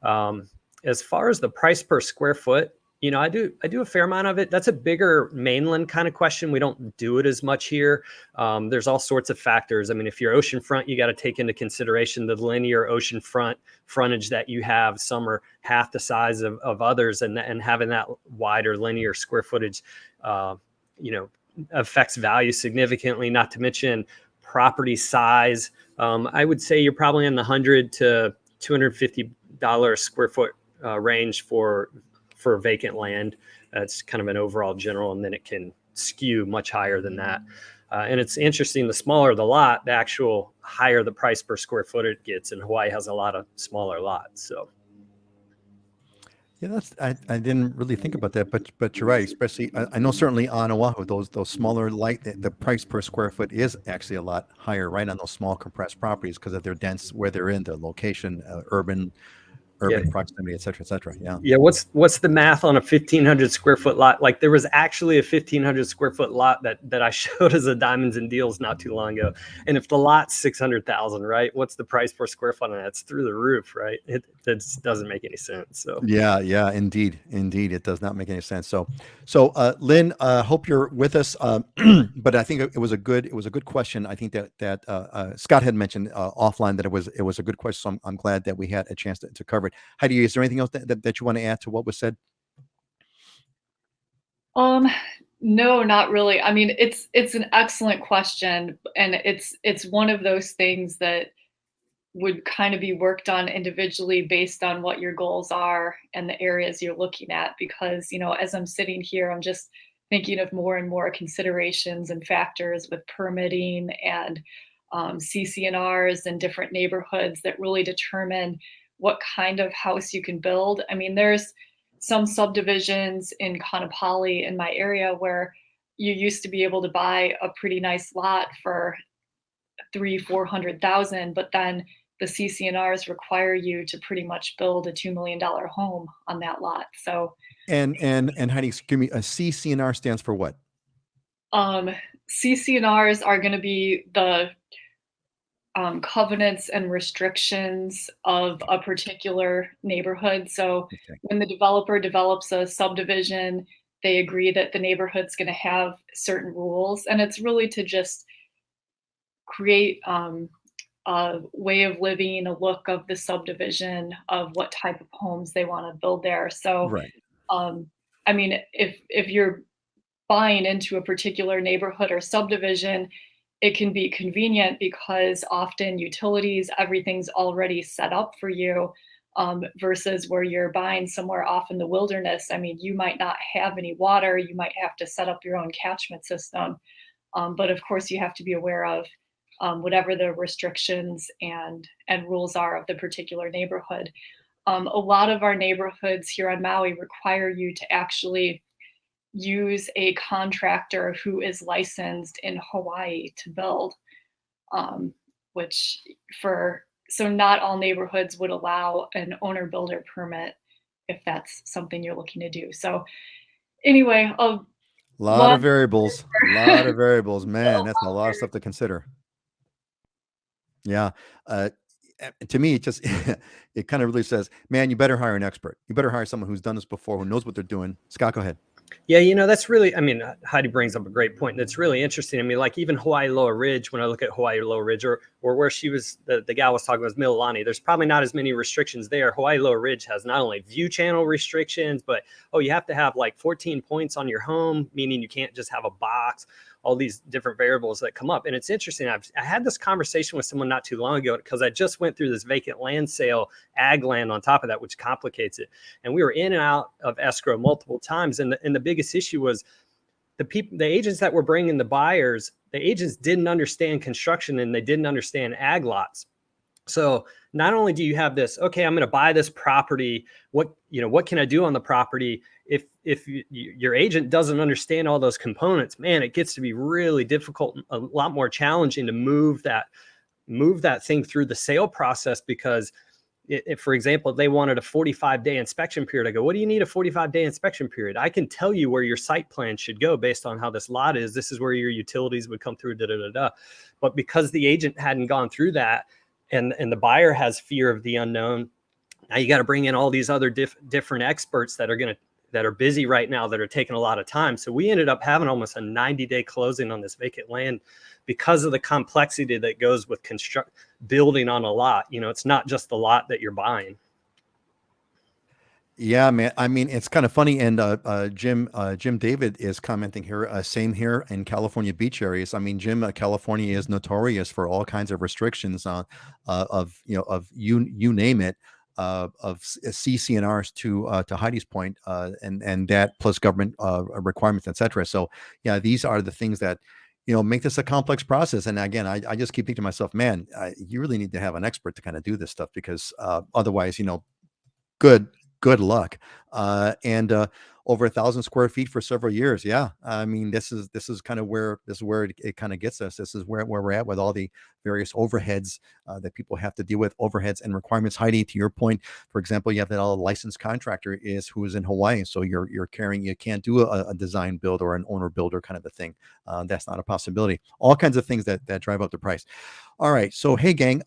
As far as the price per square foot, I do a fair amount of it. That's a bigger mainland kind of question. We don't do it as much here. There's all sorts of factors. I mean, if you're oceanfront, you got to take into consideration the linear oceanfront frontage that you have. Some are half the size of others, and having that wider linear square footage, affects value significantly. Not to mention property size. I would say you're probably in the $100 to $250 square foot range for vacant land. It's kind of an overall general, and then it can skew much higher than that. And it's interesting, the smaller the lot, the actual higher the price per square foot it gets. And Hawaii has a lot of smaller lots. So yeah, I didn't really think about that, but you're right. Especially I know certainly on Oahu, those smaller the price per square foot is actually a lot higher, right, on those small compressed properties because of their dense where they're in, their location, urban yeah. proximity, et cetera, et cetera. Yeah. Yeah. What's the math on a 1,500 square foot lot? Like, there was actually a 1,500 square foot lot that I showed as a Diamonds and Deals not too long ago. And if the lot's 600,000, right, what's the price per square foot on that? It's through the roof, right? It doesn't make any sense. So Yeah, indeed, it does not make any sense. So, Lynn, hope you're with us. But I think it was a good question. I think that Scott had mentioned offline that it was a good question. So I'm glad that we had a chance to cover it. Heidi, is there anything else that you want to add to what was said? No, not really. I mean, it's an excellent question, and it's one of those things that would kind of be worked on individually based on what your goals are and the areas you're looking at. Because, as I'm sitting here, I'm just thinking of more and more considerations and factors with permitting and CCNRs and different neighborhoods that really determine what kind of house you can build. I mean, there's some subdivisions in Kaanapali in my area where you used to be able to buy a pretty nice lot for 300,000-400,000, but then the CCNRs require you to pretty much build a $2 million home on that lot. So And Heidi, excuse me, a CCNR stands for what? CCNRs are going to be the covenants and restrictions of a particular neighborhood. So when the developer develops a subdivision, they agree that the neighborhood's going to have certain rules, and it's really to just create a way of living, a look of the subdivision, of what type of homes they want to build there. So, right. I mean, if you're buying into a particular neighborhood or subdivision, it can be convenient because often utilities, everything's already set up for you, versus where you're buying somewhere off in the wilderness. I mean, you might not have any water, you might have to set up your own catchment system. But of course, you have to be aware of whatever the restrictions and rules are of the particular neighborhood. A lot of our neighborhoods here on Maui require you to actually use a contractor who is licensed in Hawaii to build, so not all neighborhoods would allow an owner builder permit if that's something you're looking to do. So anyway, a lot of variables, man, that's a lot of stuff to consider. Yeah. To me, it just, it kind of really says, man, you better hire an expert. You better hire someone who's done this before, who knows what they're doing. Scott, go ahead. Yeah, that's really, I mean, Heidi brings up a great point. That's really interesting. I mean, like even Hawaii Lower Ridge, when I look at Hawaii Lower Ridge or where she was, the gal was talking about Mililani, there's probably not as many restrictions there. Hawaii Lower Ridge has not only view channel restrictions, but, you have to have like 14 points on your home, meaning you can't just have a box, all these different variables that come up. And it's interesting. I had this conversation with someone not too long ago because I just went through this vacant land sale, ag land on top of that, which complicates it. And we were in and out of escrow multiple times. And the biggest issue was the agents that were bringing the buyers, the agents didn't understand construction and they didn't understand ag lots. So not only do you have this, okay, I'm going to buy this property. What can I do on the property? If your agent doesn't understand all those components, man, it gets to be really difficult, a lot more challenging to move that thing through the sale process. Because if, for example, they wanted a 45-day inspection period, I go, what do you need a 45-day inspection period? I can tell you where your site plan should go based on how this lot is. This is where your utilities would come through, But because the agent hadn't gone through that, and the buyer has fear of the unknown, Now you got to bring in all these other different experts that are busy right now, that are taking a lot of time. So we ended up having almost a 90-day closing on this vacant land because of the complexity that goes with building on a lot. It's not just the lot that you're buying. Yeah, man. I mean, it's kind of funny. And Jim David is commenting here. Same here in California beach areas. I mean, Jim, California is notorious for all kinds of restrictions of you name it, of CCNRs to Heidi's point, and that plus government requirements, etc. So yeah, these are the things that make this a complex process. And again, I just keep thinking to myself, man, you really need to have an expert to kind of do this stuff, because otherwise, good good luck. And over 1,000 square feet for several years. Yeah, I mean, this is kind of where it kind of gets us. This is where we're at with all the various overheads that people have to deal with, overheads and requirements. Heidi, to your point, for example, you have that a licensed contractor is who is in Hawaii, so you're carrying, you can't do a design build or an owner builder kind of a thing. That's not a possibility. All kinds of things that drive up the price. All right, so hey gang,